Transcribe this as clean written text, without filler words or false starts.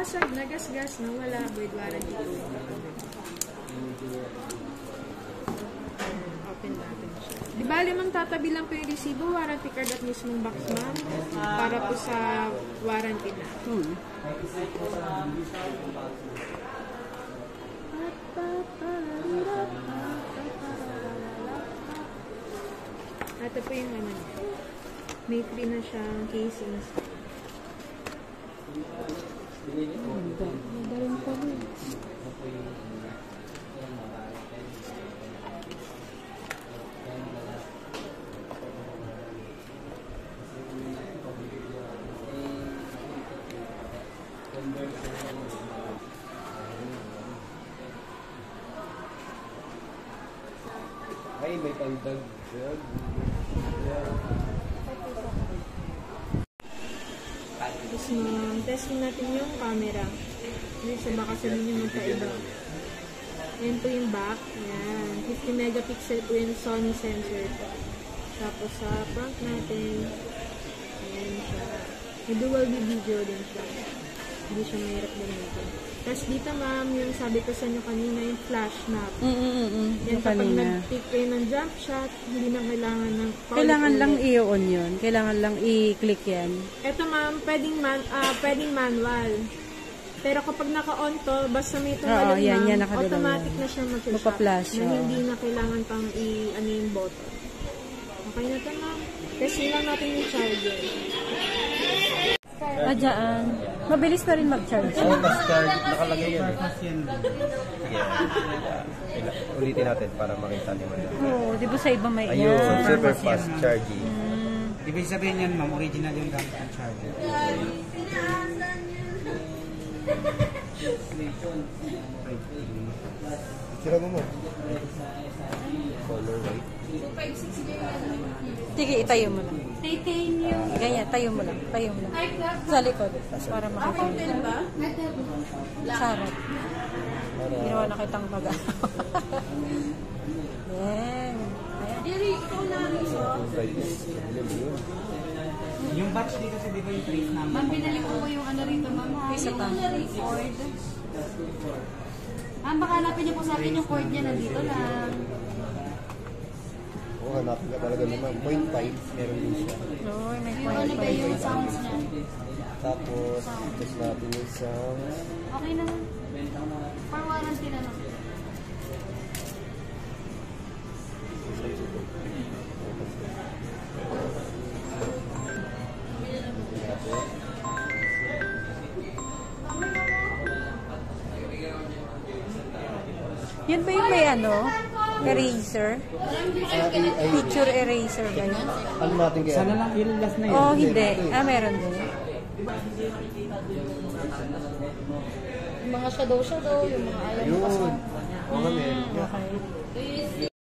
nabasag, nagasgas, nawala, void warranty po. Open natin siya. Di ba, limang tatabi lang po yung resibo, warranty card at mismong box, ma'am, para po sa warranty na. Ito po yung ano niya. May free na siyang casing. Ganda rin pa rin. Ay, may pagdag. Tapos testing natin yung camera. Sa baka sabihin yung magkaiba. Ayan po yung back. Ayan. 50 megapixel po yung Sony sensor po. Tapos sa front natin, ayan siya. May dual video din siya. Hindi siya mahirap gamitin. Tapos dito ma'am, yung sabi ko sa inyo kanina, yung flash map. Yan kapag nag-take kayo ng jump shot, hindi na kailangan ng kailangan lang i-on yun. Kailangan lang i-click yan. Ito ma'am, pwedeng manual. Pero kapag naka-on to, basta may tumalon ma'am, automatic na siya mag-flash. Na hindi na kailangan pang i-ano yung button. Okay na ito ma'am. Testing lang natin yung charger. Dyan. Mabilis na rin mag-charge. Oo, fast charge. Nakalagay yan. Sige. Ulitin natin para makita naman. Oo, di ba sa iba may ayun, super fast charging. Ibig sabihin yan, ma'am, original yung gamit ang charger. Tira mo mo. Color white. Sige, itayo mo lang. Titanium. Ganyan, tayo mo lang. Tayo mo lang. Sa likod. Para makakita. Sarap. Ginawa na kitang baga. Yan. Ikaw na rin Yung batch dito sa Vivo yung trace namin. Ma'am, pinalik ko po yung ano rito, ma'am. Yung cord. Ma'am, baka hanapin niyo po sa akin yung cord niya. Nandito lang. Oo, hanapin ka talaga naman. 0.5, meron din siya. Uy, may Yung ano ba yung sounds niya? Tapos, test natin yung sounds. Okay na. For warranty na lang. Yan ba yung may ano? Eraser? Picture eraser ba yun? Ano natin kaya? Sana lang i-last na yun. Oh, hindi. Meron din. Yung mga shadow, yung mga ayaw mo Yun. Oo, Okay.